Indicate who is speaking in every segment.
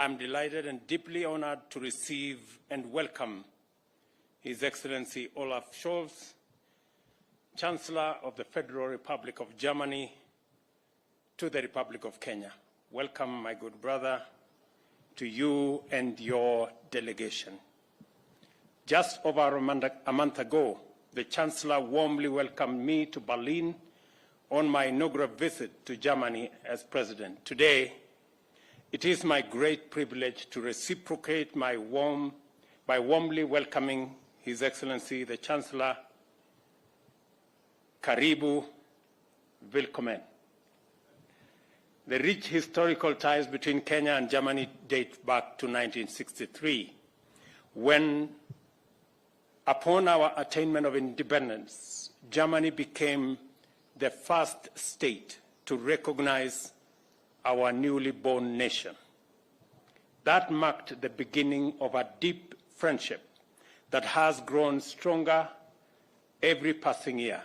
Speaker 1: I'm delighted and deeply honored to receive and welcome His Excellency Olaf Scholz, Chancellor of the Federal Republic of Germany, to the Republic of Kenya. Welcome, my good brother, to you and your delegation. Just over a month ago, the Chancellor warmly welcomed me to Berlin on my inaugural visit to Germany as President. Today, it is my great privilege to reciprocate by warmly welcoming His Excellency the Chancellor. Karibu, willkommen. The rich historical ties between Kenya and Germany date back to 1963, when, upon our attainment of independence, Germany became the first state to recognize our newly born nation. That marked the beginning of a deep friendship that has grown stronger every passing year.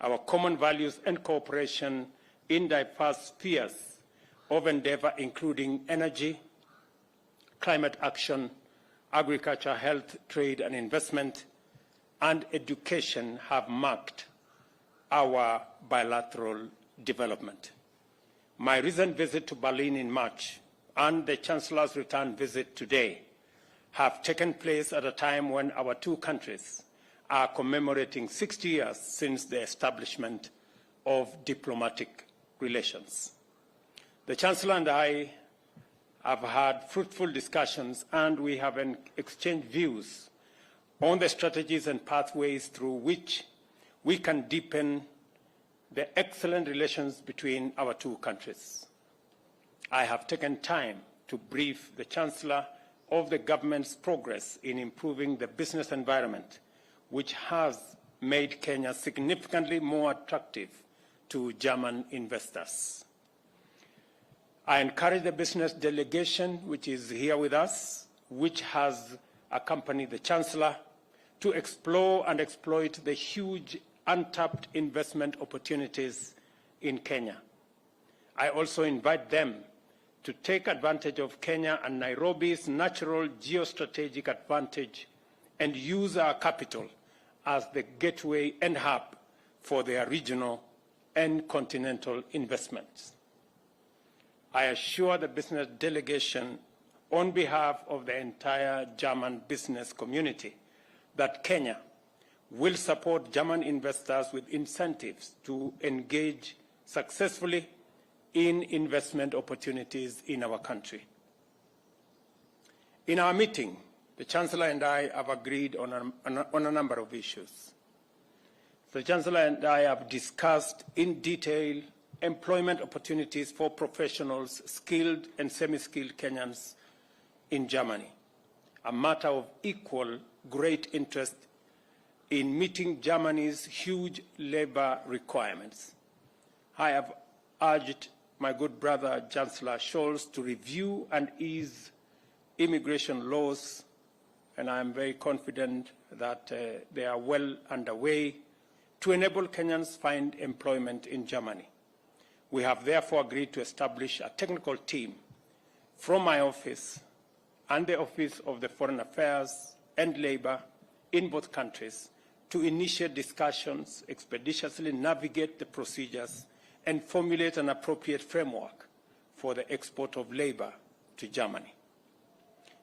Speaker 1: Our common values and cooperation in diverse spheres of endeavor, including energy, climate action, agriculture, health, trade and investment, and education, have marked our bilateral development. My recent visit to Berlin in March and the Chancellor's return visit today have taken place at a time when our two countries are commemorating 60 years since the establishment of diplomatic relations. The Chancellor and I have had fruitful discussions, and we have exchanged views on the strategies and pathways through which we can deepen the excellent relations between our two countries. I have taken time to brief the Chancellor of the government's progress in improving the business environment, which has made Kenya significantly more attractive to German investors. I encourage the business delegation, which is here with us, which has accompanied the Chancellor, to explore and exploit the huge untapped investment opportunities in Kenya. I also invite them to take advantage of Kenya and Nairobi's natural geostrategic advantage and use our capital as the gateway and hub for their regional and continental investments. I assure the business delegation, on behalf of the entire German business community, that Kenya will support German investors with incentives to engage successfully in investment opportunities in our country. In our meeting, the Chancellor and I have agreed on a number of issues. The Chancellor and I have discussed in detail employment opportunities for professionals, skilled and semi-skilled Kenyans in Germany, a matter of equal great interest in meeting Germany's huge labor requirements. I have urged my good brother Chancellor Scholz to review and ease immigration laws, and I am very confident that they are well underway to enable Kenyans find employment in Germany. We have therefore agreed to establish a technical team from my office and the Office of the Foreign Affairs and Labor in both countries to initiate discussions, expeditiously navigate the procedures, and formulate an appropriate framework for the export of labor to Germany.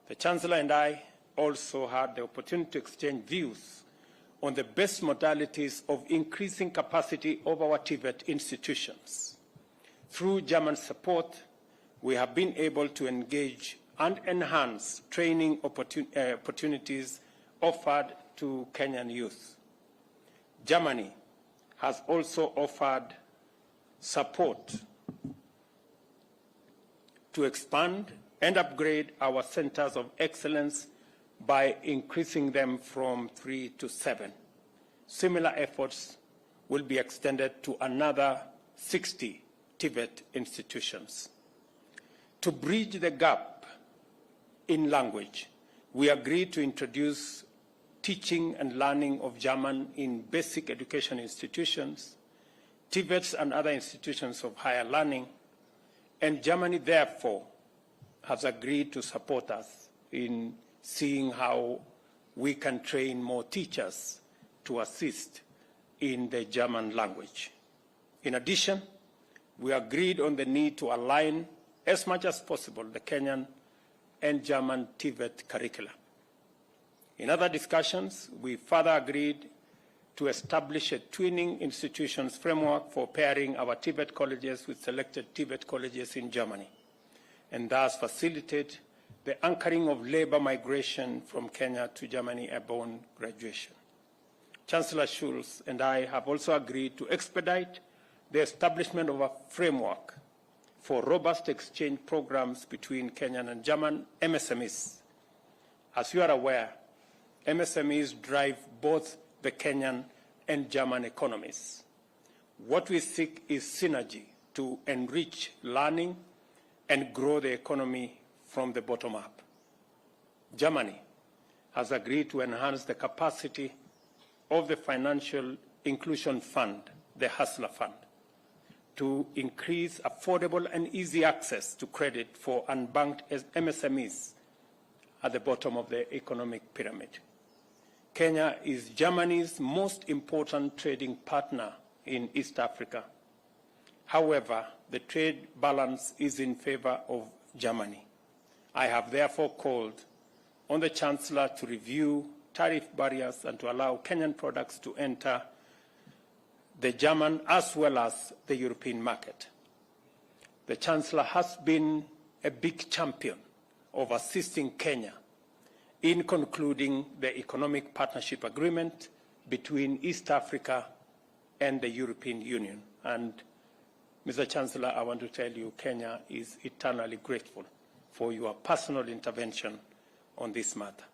Speaker 1: The Chancellor and I also had the opportunity to exchange views on the best modalities of increasing capacity of our TVET institutions. Through German support, we have been able to engage and enhance training opportunities offered to Kenyan youth. Germany has also offered support to expand and upgrade our centers of excellence by increasing them from 3 to 7. Similar efforts will be extended to another 60 TVET institutions. To bridge the gap in language, we agreed to introduce teaching and learning of German in basic education institutions, TVETs and other institutions of higher learning, and Germany therefore has agreed to support us in seeing how we can train more teachers to assist in the German language. In addition, we agreed on the need to align as much as possible the Kenyan and German TVET curricula. In other discussions, we further agreed to establish a twinning institutions framework for pairing our TVET colleges with selected TVET colleges in Germany, and thus facilitate the anchoring of labor migration from Kenya to Germany upon graduation. Chancellor Schulz and I have also agreed to expedite the establishment of a framework for robust exchange programs between Kenyan and German MSMEs. As you are aware, MSMEs drive both the Kenyan and German economies. What we seek is synergy to enrich learning and grow the economy from the bottom up. Germany has agreed to enhance the capacity of the Financial Inclusion Fund, the Hustler Fund, to increase affordable and easy access to credit for unbanked MSMEs at the bottom of the economic pyramid. Kenya is Germany's most important trading partner in East Africa. However, the trade balance is in favor of Germany. I have therefore called on the Chancellor to review tariff barriers and to allow Kenyan products to enter the German as well as the European market. The Chancellor has been a big champion of assisting Kenya in concluding the Economic Partnership Agreement between East Africa and the European Union. And, Mr. Chancellor, I want to tell you Kenya is eternally grateful for your personal intervention on this matter.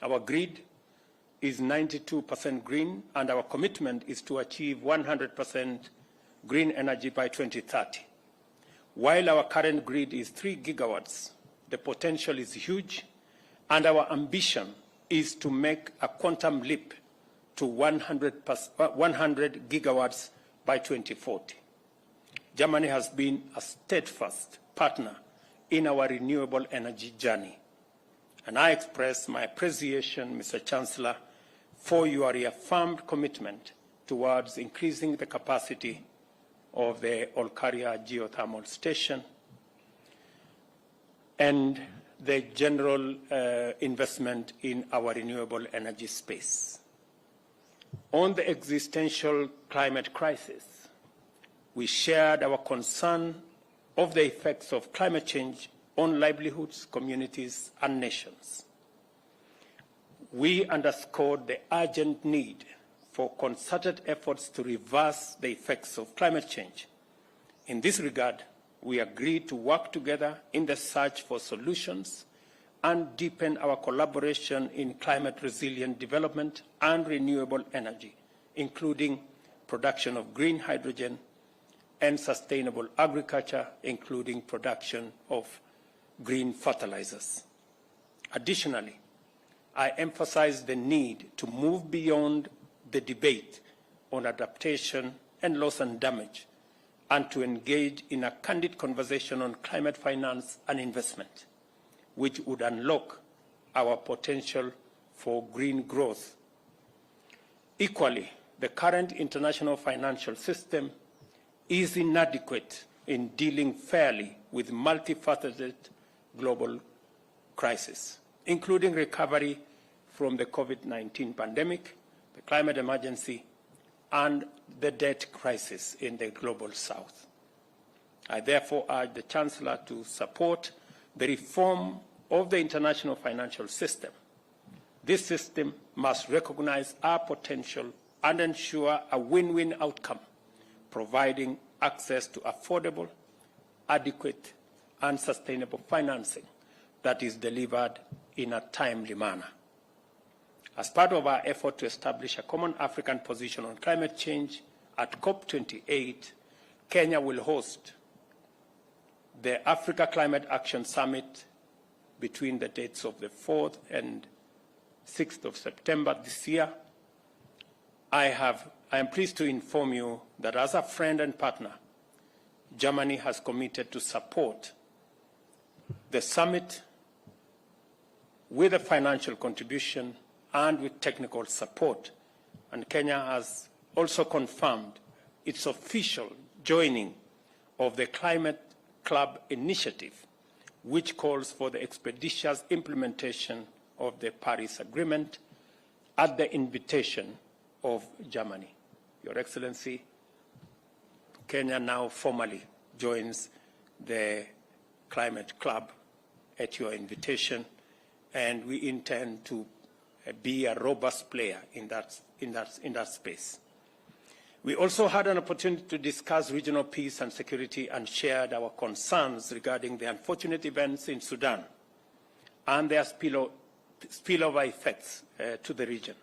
Speaker 1: Our grid is 92% green, and our commitment is to achieve 100% green energy by 2030. While our current grid is 3 gigawatts, the potential is huge, and our ambition is to make a quantum leap to 100 gigawatts by 2040. Germany has been a steadfast partner in our renewable energy journey, and I express my appreciation, Mr. Chancellor, for your reaffirmed commitment towards increasing the capacity of the Olkaria geothermal station and the general investment in our renewable energy space. On the existential climate crisis, we shared our concern of the effects of climate change on livelihoods, communities, and nations. We underscored the urgent need for concerted efforts to reverse the effects of climate change. In this regard, we agreed to work together in the search for solutions and deepen our collaboration in climate-resilient development and renewable energy, including production of green hydrogen and sustainable agriculture, including production of green fertilizers. Additionally, I emphasized the need to move beyond the debate on adaptation and loss and damage, and to engage in a candid conversation on climate finance and investment, which would unlock our potential for green growth. Equally, the current international financial system is inadequate in dealing fairly with multifaceted global crises, including recovery from the COVID-19 pandemic, the climate emergency, and the debt crisis in the global south. I therefore urge the Chancellor to support the reform of the international financial system. This system must recognize our potential and ensure a win-win outcome, providing access to affordable, adequate, and sustainable financing that is delivered in a timely manner. As part of our effort to establish a common African position on climate change, at COP28, Kenya will host the Africa Climate Action Summit between the dates of the 4th and 6th of September this year. I am pleased to inform you that as a friend and partner, Germany has committed to support The summit, with a financial contribution and with technical support, and Kenya has also confirmed its official joining of the Climate Club initiative, which calls for the expeditious implementation of the Paris Agreement at the invitation of Germany. Your Excellency, Kenya now formally joins the Climate Club at your invitation, and we intend to be a robust player in that space. We also had an opportunity to discuss regional peace and security and shared our concerns regarding the unfortunate events in Sudan and their spillover effects to the region.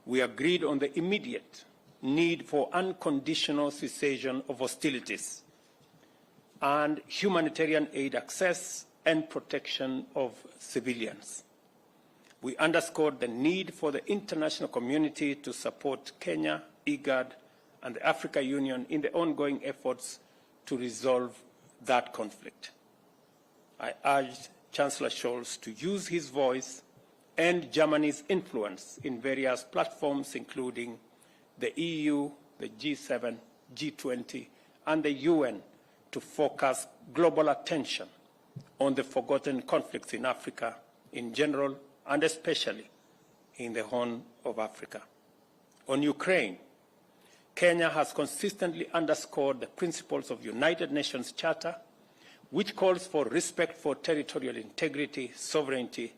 Speaker 1: We agreed on the immediate need for unconditional cessation of hostilities and humanitarian aid access and protection of civilians. We underscored the need for the international community to support Kenya, IGAD, and the African Union in the ongoing efforts to resolve that conflict. I urged Chancellor Scholz to use his voice and Germany's influence in various platforms, including the EU, the G7, G20, and the UN, to focus global attention on the forgotten conflicts in Africa in general, and especially in the Horn of Africa. On Ukraine, Kenya has consistently underscored the principles of United Nations Charter, which calls for respect for territorial integrity, sovereignty,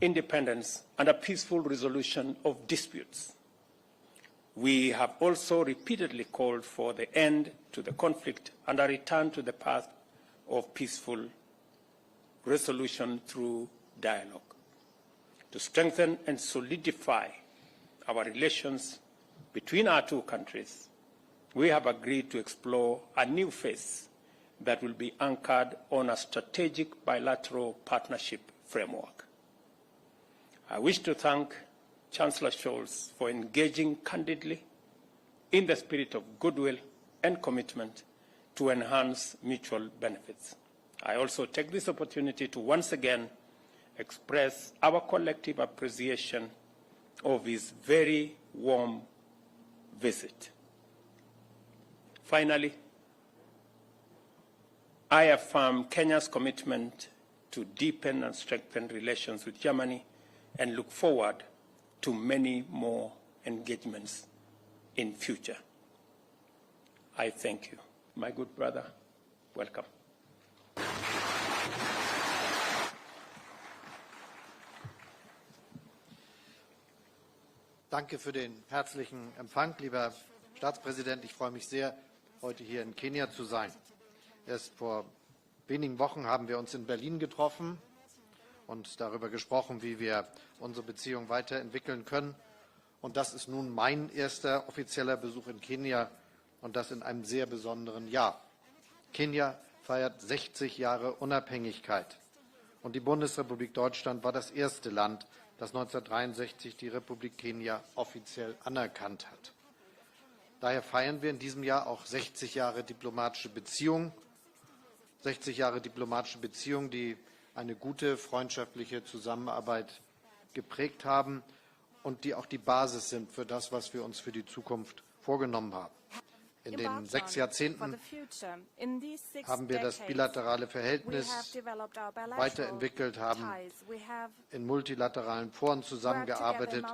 Speaker 1: independence, and a peaceful resolution of disputes. We have also repeatedly called for the end to the conflict and a return to the path of peaceful resolution through dialogue. To strengthen and solidify our relations between our two countries, we have agreed to explore a new phase that will be anchored on a strategic bilateral partnership framework. I wish to thank Chancellor Scholz for engaging candidly in the spirit of goodwill and commitment to enhance mutual benefits. I also take this opportunity to once again express our collective appreciation of his very warm visit. Finally, I affirm Kenya's commitment to deepen and strengthen relations with Germany and look forward to many more engagements in future. I thank you. My good brother, welcome.
Speaker 2: Danke für den herzlichen Empfang, lieber Staatspräsident. Ich freue mich sehr, heute hier in Kenia zu sein. Erst vor wenigen Wochen haben wir uns in Berlin getroffen und darüber gesprochen, wie wir unsere Beziehung weiterentwickeln können. Und das ist nun mein erster offizieller Besuch in Kenia, und das in einem sehr besonderen Jahr. Kenia feiert 60 Jahre Unabhängigkeit. Und die Bundesrepublik Deutschland war das erste Land, das 1963 die Republik Kenia offiziell anerkannt hat. Daher feiern wir in diesem Jahr auch 60 Jahre diplomatische Beziehungen. 60 Jahre diplomatische Beziehungen, die eine gute freundschaftliche Zusammenarbeit geprägt haben und die auch die Basis sind für das, was wir uns für die Zukunft vorgenommen haben. In den 6 Jahrzehnten haben wir das bilaterale Verhältnis weiterentwickelt, haben in multilateralen Foren zusammengearbeitet,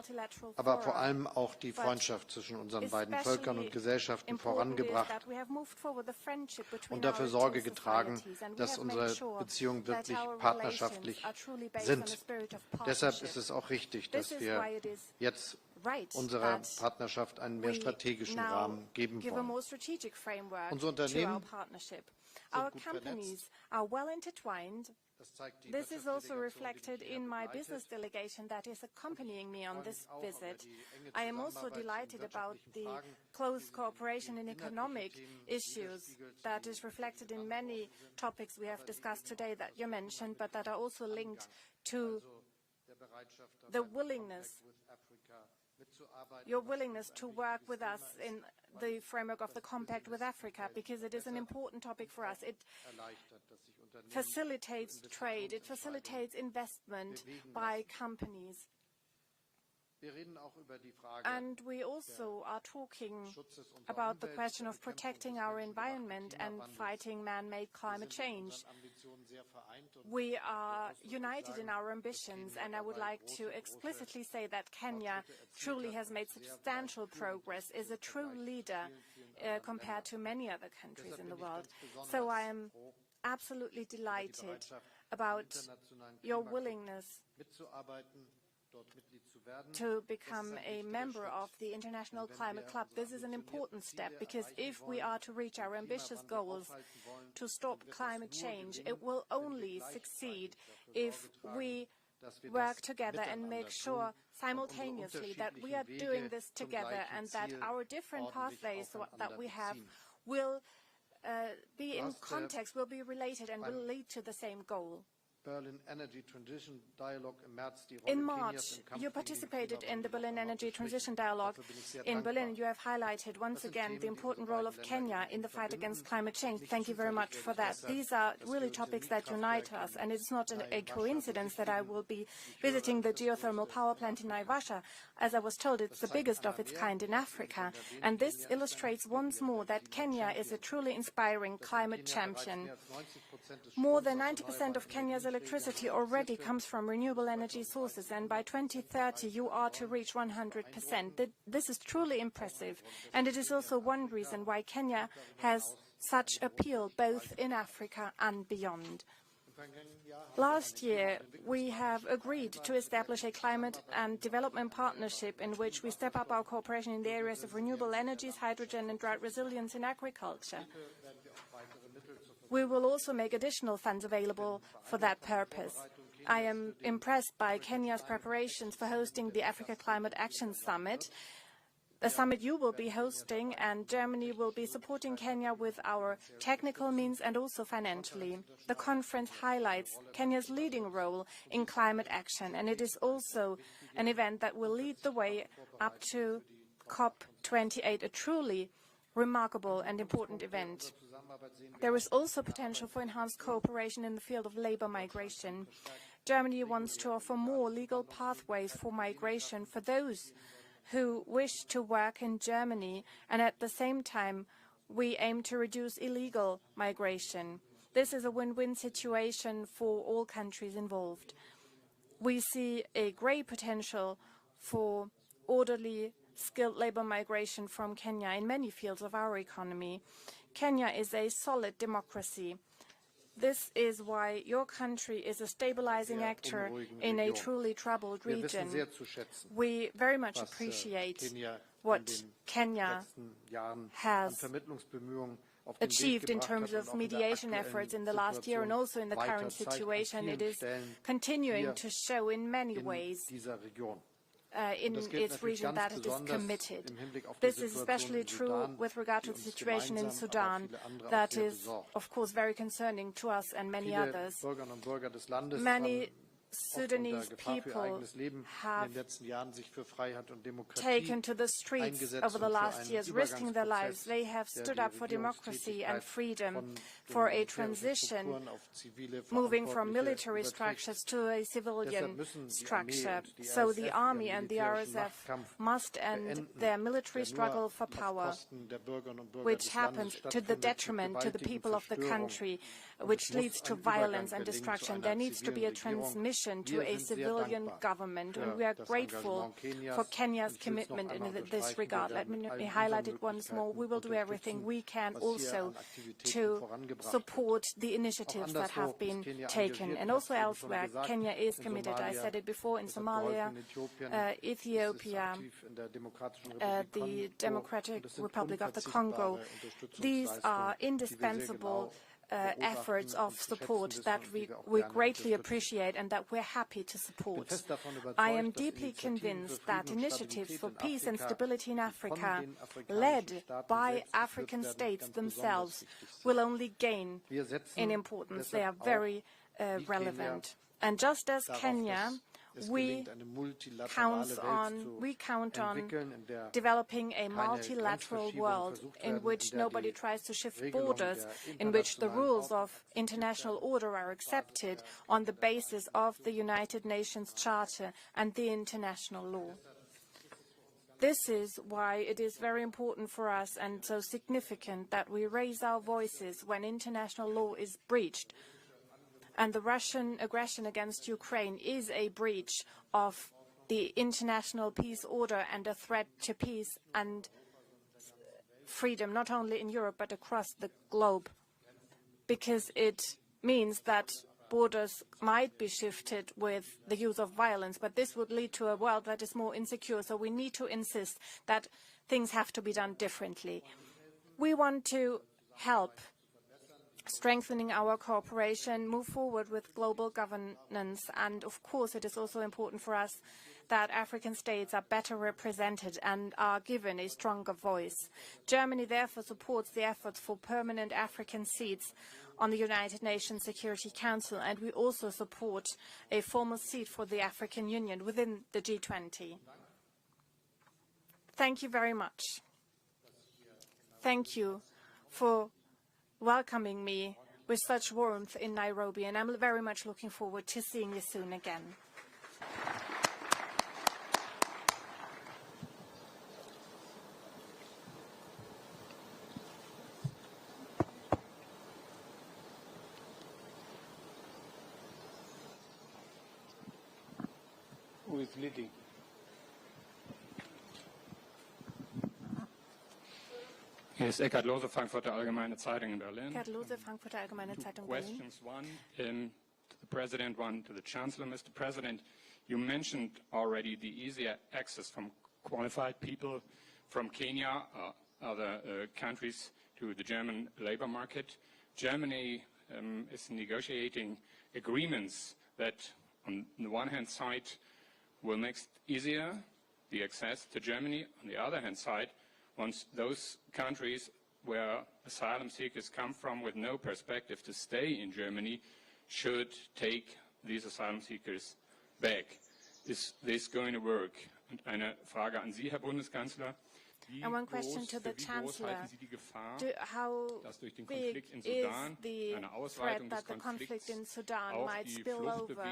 Speaker 2: aber vor allem auch die Freundschaft zwischen unseren beiden Völkern und Gesellschaften vorangebracht und dafür Sorge getragen, dass unsere Beziehungen wirklich partnerschaftlich sind. Deshalb ist es auch richtig, dass wir jetzt unserer Partnerschaft einen mehr strategischen Rahmen geben wollen. Unsere Unternehmen sind gut vernetzt.
Speaker 3: This is also reflected in my business delegation that is accompanying me on this visit. I am also delighted about the close cooperation in economic issues that is reflected in many topics we have discussed today that you mentioned, but that are also linked to the willingness, your willingness to work with us in the framework of the Compact with Africa, because it is an important topic for us. It facilitates trade, it facilitates investment by companies. And we also are talking about the question of protecting our environment and fighting man-made climate change. We are united in our ambitions, and I would like to explicitly say that Kenya truly has made substantial progress, is a true leader compared to many other countries in the world. So I am absolutely delighted about your willingness to become a member of the International Climate Club. This is an important step, because if we are to reach our ambitious goals to stop climate change, it will only succeed if we work together and make sure simultaneously that we are doing this together, and that our different pathways that we have will be in context, will be related, and will lead to the same goal. In March, you participated in the Berlin Energy Transition Dialogue. In Berlin, you have highlighted once again the important role of Kenya in the fight against climate change. Thank you very much for that. These are really topics that unite us, and it's not a coincidence that I will be visiting the geothermal power plant in Naivasha. As I was told, it's the biggest of its kind in Africa, and this illustrates once more that Kenya is a truly inspiring climate champion. More than 90% of Kenya's electricity already comes from renewable energy sources, and by 2030 you are to reach 100%. This is truly impressive, and it is also one reason why Kenya has such appeal both in Africa and beyond. Last year, we have agreed to establish a climate and development partnership in which we step up our cooperation in the areas of renewable energies, hydrogen and drought resilience in agriculture. We will also make additional funds available for that purpose. I am impressed by Kenya's preparations for hosting the Africa Climate Action Summit, a summit you will be hosting, and Germany will be supporting Kenya with our technical means and also financially. The conference highlights Kenya's leading role in climate action, and it is also an event that will lead the way up to COP28, a truly remarkable and important event. There is also potential for enhanced cooperation in the field of labor migration. Germany wants to offer more legal pathways for migration for those who wish to work in Germany, and at the same time we aim to reduce illegal migration. This is a win-win situation for all countries involved. We see a great potential for orderly, skilled labor migration from Kenya in many fields of our economy. Kenya is a solid democracy. This is why your country is a stabilizing actor in a truly troubled region. We very much appreciate what Kenya has achieved in terms of mediation efforts in the last year, and also in the current situation. It is continuing to show in many ways in its region that it is committed. This is especially true with regard to the situation in Sudan, that is, of course, very concerning to us and many others. Many Sudanese people have taken to the streets over the last years, risking their lives. They have stood up for democracy and freedom, for a transition, moving from military structures to a civilian structure. So the army and the RSF must end their military struggle for power, which happens to the detriment to the people of the country, which leads to violence and destruction. There needs to be a transmission to a civilian government, and we are grateful for Kenya's commitment in this regard. Let me highlight it once more. We will do everything we can also to support the initiatives that have been taken. And also elsewhere, Kenya is committed. I said it before, in Somalia, Ethiopia, the Democratic Republic of the Congo. These are indispensable efforts of support that we greatly appreciate and that we're happy to support. I am deeply convinced that initiatives for peace and stability in Africa, led by African states themselves, will only gain in importance. They are very relevant. And just as Kenya, we count on developing a multilateral world in which nobody tries to shift borders, in which the rules of international order are accepted on the basis of the United Nations Charter and the international law. This is why it is very important for us and so significant that we raise our voices when international law is breached. And the Russian aggression against Ukraine is a breach of the international peace order and a threat to peace and freedom, not only in Europe but across the globe, because it means that borders might be shifted with the use of violence, but this would lead to a world that is more insecure. So we need to insist that things have to be done differently. We want to help strengthening our cooperation, move forward with global governance, and of course it is also important for us that African states are better represented and are given a stronger voice. Germany therefore supports the efforts for permanent African seats on the United Nations Security Council, and we also support a formal seat for the African Union within the G20. Thank you very much. Thank you for welcoming me with such warmth in Nairobi, and I'm very much looking forward to seeing you soon again.
Speaker 1: Who is leading?
Speaker 4: Hier ist Eckhard Lose, Frankfurter Allgemeine Zeitung in Berlin.
Speaker 3: Eckhard Lose, Frankfurter Allgemeine Zeitung Berlin.
Speaker 4: Questions, one to the President, one to the Chancellor. Mr. President, you mentioned already the easier access from qualified people from Kenya or other countries to the German labor market. Germany is negotiating agreements that, on the one hand side, will make easier the access to Germany. On the other hand side, once those countries where asylum seekers come from with no perspective to stay in Germany should take these asylum seekers back. Is this going to work? Und eine Frage an Sie, Herr Bundeskanzler.
Speaker 3: And one question to the Chancellor. How big is the threat that the conflict in Sudan might spill over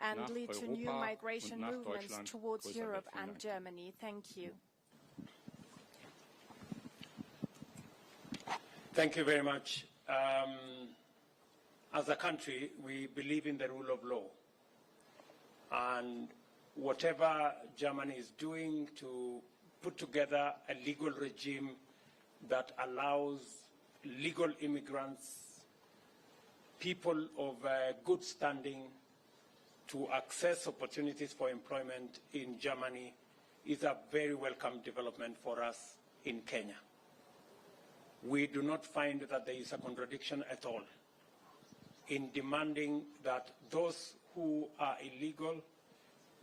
Speaker 3: and lead to new migration movements towards Europe and Germany? Thank you.
Speaker 1: Thank you very much. As a country, we believe in the rule of law. And whatever Germany is doing to put together a legal regime that allows legal immigrants, people of good standing, to access opportunities for employment in Germany is a very welcome development for us in Kenya. We do not find that there is a contradiction at all in demanding that those who are illegal,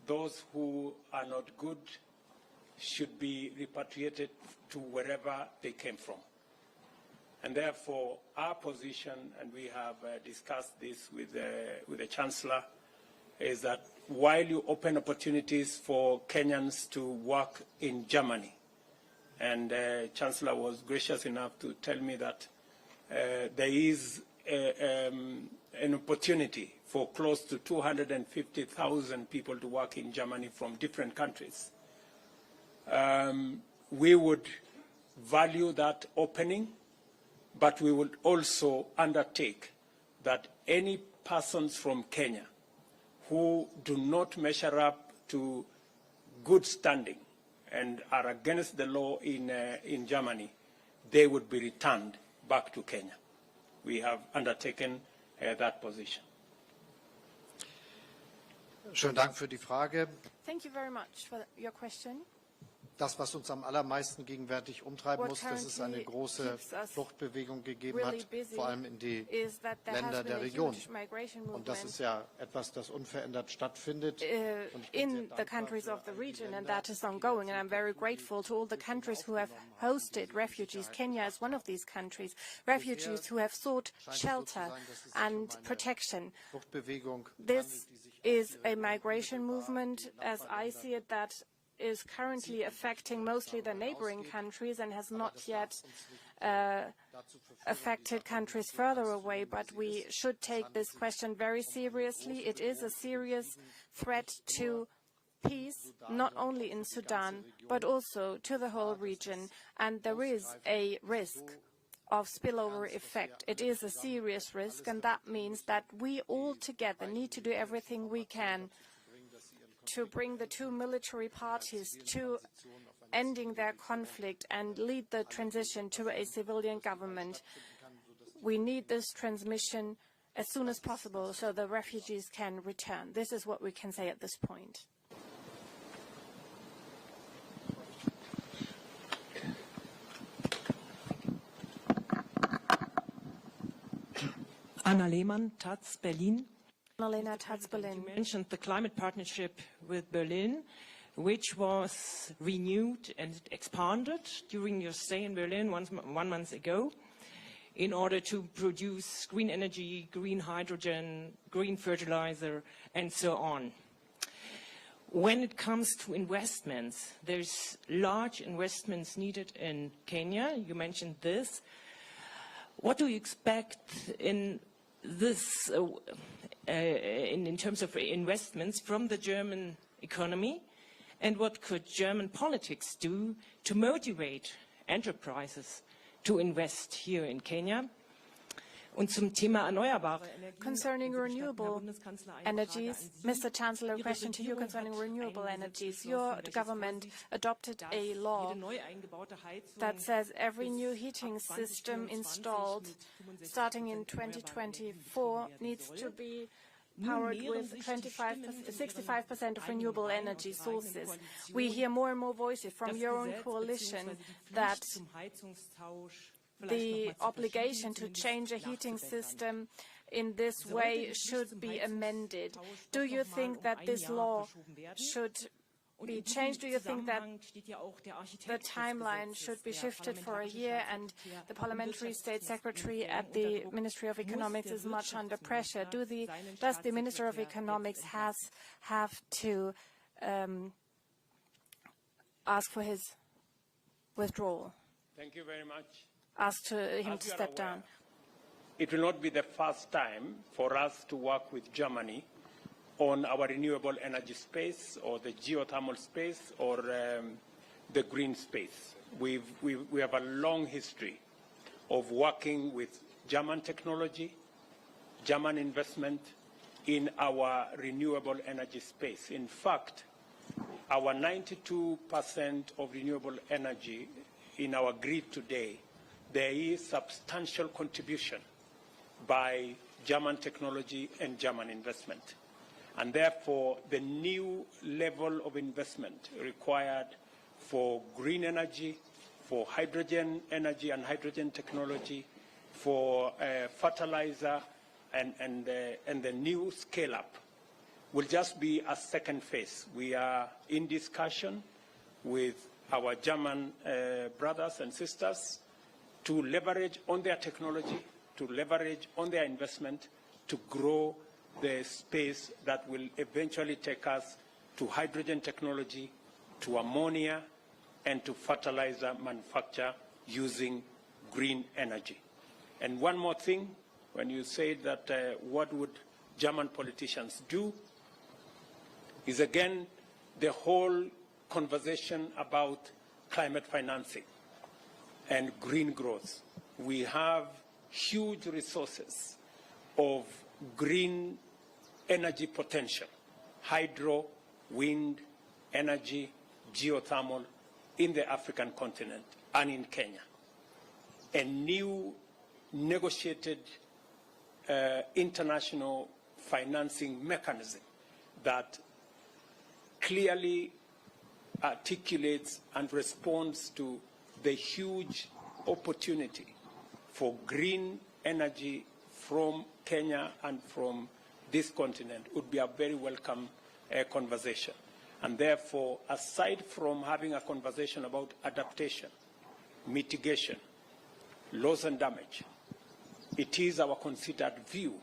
Speaker 1: those who are not good, should be repatriated to wherever they came from. And therefore, our position, and we have discussed this with the Chancellor, is that while you open opportunities for Kenyans to work in Germany, and Chancellor was gracious enough to tell me that there is an opportunity for close to 250,000 people to work in Germany from different countries. We would value that opening, but we would also undertake that any persons from Kenya who do not measure up to good standing and are against the law in Germany, they would be returned back to Kenya. We have undertaken that position.
Speaker 2: Schönen Dank für die Frage.
Speaker 3: Thank you very much for your question.
Speaker 2: das, was uns am allermeisten gegenwärtig umtreiben muss, dass es eine große Fluchtbewegung gegeben hat, vor allem in die Länder der Region. Und das ist ja etwas, das unverändert stattfindet.
Speaker 3: In the countries of the region, and that is ongoing. And I'm very grateful to all the countries who have hosted refugees. Kenya is one of these countries. Refugees who have sought shelter and protection. This is a migration movement, as I see it, that is currently affecting mostly the neighboring countries and has not yet affected countries further away, but we should take this question very seriously. It is a serious threat to peace, not only in Sudan, but also to the whole region, and there is a risk of spillover effect. It is a serious risk, and that means that we all together need to do everything we can to bring the two military parties to ending their conflict and lead the transition to a civilian government. We need this transmission as soon as possible so the refugees can return. This is what we can say at this point.
Speaker 5: Anna Lehmann, Taz, Berlin.
Speaker 3: Annalena Taz, Berlin.
Speaker 5: You mentioned the climate partnership with Berlin, which was renewed and expanded during your stay in Berlin 1 month ago in order to produce green energy, green hydrogen, green fertilizer, and so on. When it comes to investments, there's large investments needed in Kenya. You mentioned this. What do you expect in this, in terms of investments from the German economy, and what could German politics do to motivate enterprises to invest here in Kenya? Und zum Thema erneuerbare Energien.
Speaker 3: Concerning renewable energies, Mr. Chancellor, a question to you concerning renewable energies. Your government adopted a law that says every new heating system installed starting in 2024 needs to be powered with 65% of renewable energy sources. We hear more and more voices from your own coalition that the obligation to change a heating system in this way should be amended. Do you think that this law should be changed? Do you think that the timeline should be shifted for a year? And the Parliamentary State Secretary at the Ministry of Economics is much under pressure. Does the Minister of Economics have to ask for his withdrawal?
Speaker 1: Thank you very much.
Speaker 3: Ask him to step down.
Speaker 1: It will not be the first time for us to work with Germany on our renewable energy space or the geothermal space or the green space. We have a long history of working with German technology, German investment in our renewable energy space. In fact, our 92% of renewable energy in our grid today, there is substantial contribution by German technology and German investment. And therefore, the new level of investment required for green energy, for hydrogen energy and hydrogen technology, for fertilizer and the new scale-up will just be a second phase. We are in discussion with our German brothers and sisters to leverage on their technology, to leverage on their investment, to grow the space that will eventually take us to hydrogen technology, to ammonia, and to fertilizer manufacture using green energy. And one more thing, when you say that what would German politicians do, is again the whole conversation about climate financing and green growth. We have huge resources of green energy potential, hydro, wind, energy, geothermal in the African continent and in Kenya. A new negotiated international financing mechanism that clearly articulates and responds to the huge opportunity for green energy from Kenya and from this continent would be a very welcome conversation. And therefore, aside from having a conversation about adaptation, mitigation, loss and damage, it is our considered view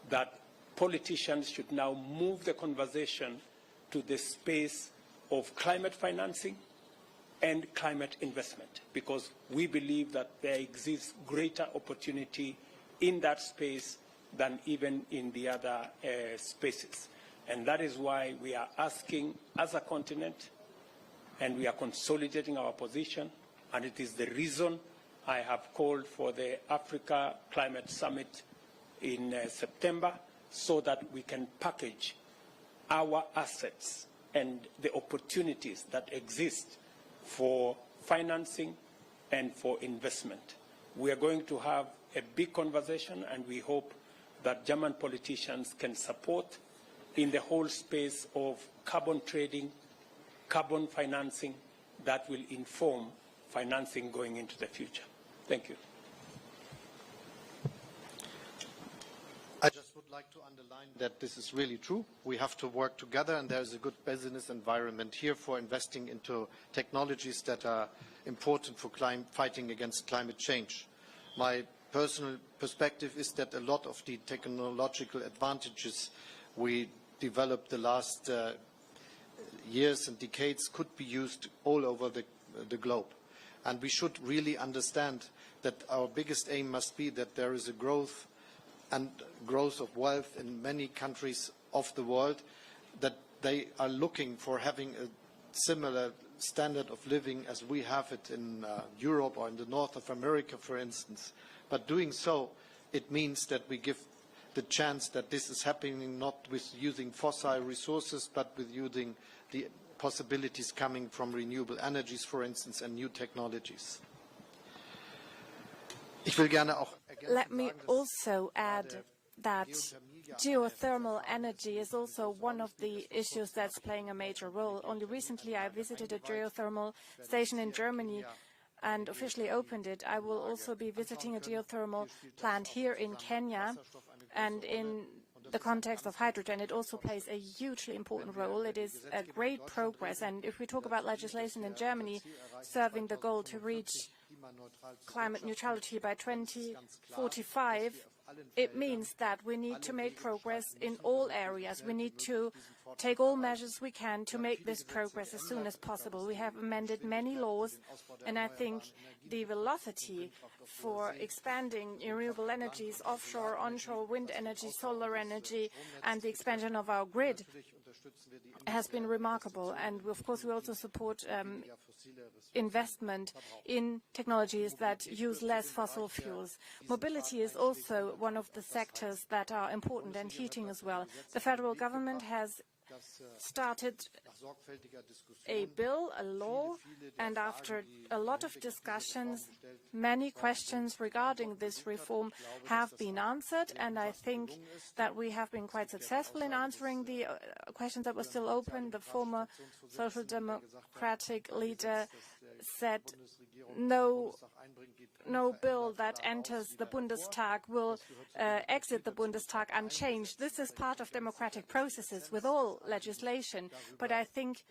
Speaker 1: that politicians should now move the conversation to the space of climate financing and climate investment, because we believe that there exists greater opportunity in that space than even in the other spaces. And that is why we are asking as a continent, and we are consolidating our position, and it is the reason I have called for the Africa Climate Summit in September, so that we can package our assets and the opportunities that exist for financing and for investment. We are going to have a big conversation, and we hope that German politicians can support in the whole space of carbon trading, carbon financing, that will inform financing going into the future. Thank you.
Speaker 2: I just would like to underline that this is really true. We have to work together, and there is a good business environment here for investing into technologies that are important for fighting against climate change. My personal perspective is that a lot of the technological advantages we developed the last years and decades could be used all over the globe. And we should really understand that our biggest aim must be that there is a growth of wealth in many countries of the world, that they are looking for having a similar standard of living as we have it in Europe or in the north of America, for instance. But doing so, it means that we give the chance that this is happening not with using fossil resources, but with using the possibilities coming from renewable energies, for instance, and new technologies.
Speaker 3: Let me also add that geothermal energy is also one of the issues that's playing a major role. Only recently I visited a geothermal station in Germany and officially opened it. I will also be visiting a geothermal plant here in Kenya, and in the context of hydrogen, it also plays a hugely important role. It is a great progress, and if we talk about legislation in Germany serving the goal to reach climate neutrality by 2045, it means that we need to make progress in all areas. We need to take all measures we can to make this progress as soon as possible. We have amended many laws, and I think the velocity for expanding renewable energies, offshore, onshore, wind energy, solar energy, and the expansion of our grid has been remarkable. And of course, we also support investment in technologies that use less fossil fuels. Mobility is also one of the sectors that are important, and heating as well. The federal government has started a bill, a law, and after a lot of discussions, many questions regarding this reform have been answered, and I think that we have been quite successful in answering the questions that were still open. The former Social Democratic leader said no bill that enters the Bundestag will exit the Bundestag unchanged. This is part of democratic processes with all legislation, but I think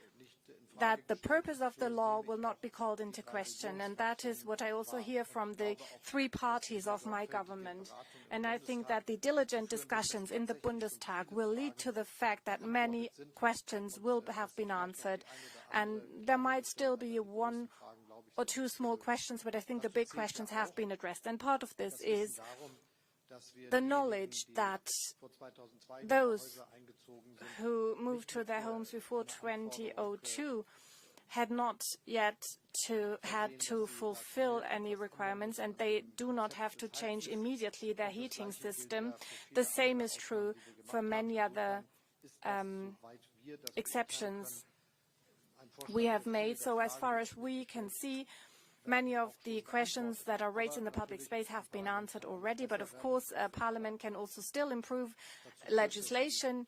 Speaker 3: that the purpose of the law will not be called into question, and that is what I also hear from the three parties of my government. And I think that the diligent discussions in the Bundestag will lead to the fact that many questions will have been answered, and there might still be one or two small questions, but I think the big questions have been addressed. And part of this is the knowledge that those who moved to their homes before 2002 had not yet had to fulfill any requirements, and they do not have to change immediately their heating system. The same is true for many other exceptions we have made. So as far as we can see, many of the questions that are raised in the public space have been answered already, but of course Parliament can also still improve legislation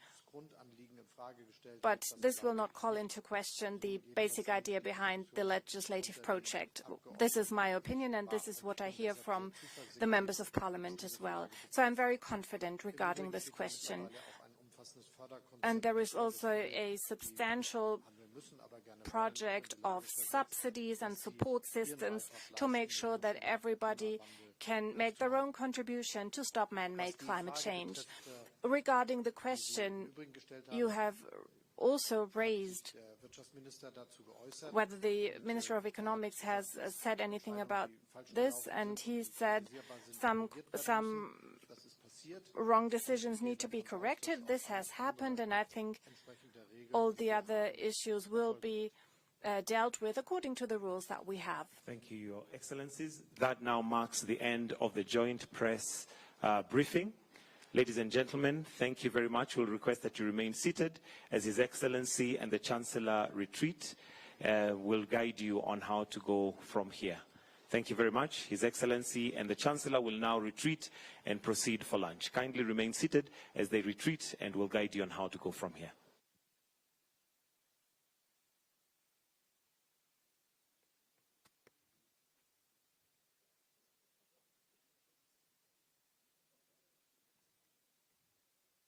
Speaker 3: But this will not call into question the basic idea behind the legislative project. This is my opinion, and this is what I hear from the members of parliament as well. So I'm very confident regarding this question. And there is also a substantial project of subsidies and support systems to make sure that everybody can make their own contribution to stop man-made climate change. Regarding the question you have also raised, whether the Minister of Economics has said anything about this, and he said some wrong decisions need to be corrected. This has happened, and I think all the other issues will be dealt with according to the rules that we have.
Speaker 6: Thank you, Your Excellencies. That now marks the end of the joint press briefing. Ladies and gentlemen, thank you very much. We'll request that you remain seated as His Excellency and the Chancellor retreat. Will guide you on how to go from here. Thank you very much. His Excellency and the Chancellor will now retreat and proceed for lunch. Kindly remain seated as they retreat, and will guide you on how to go from here.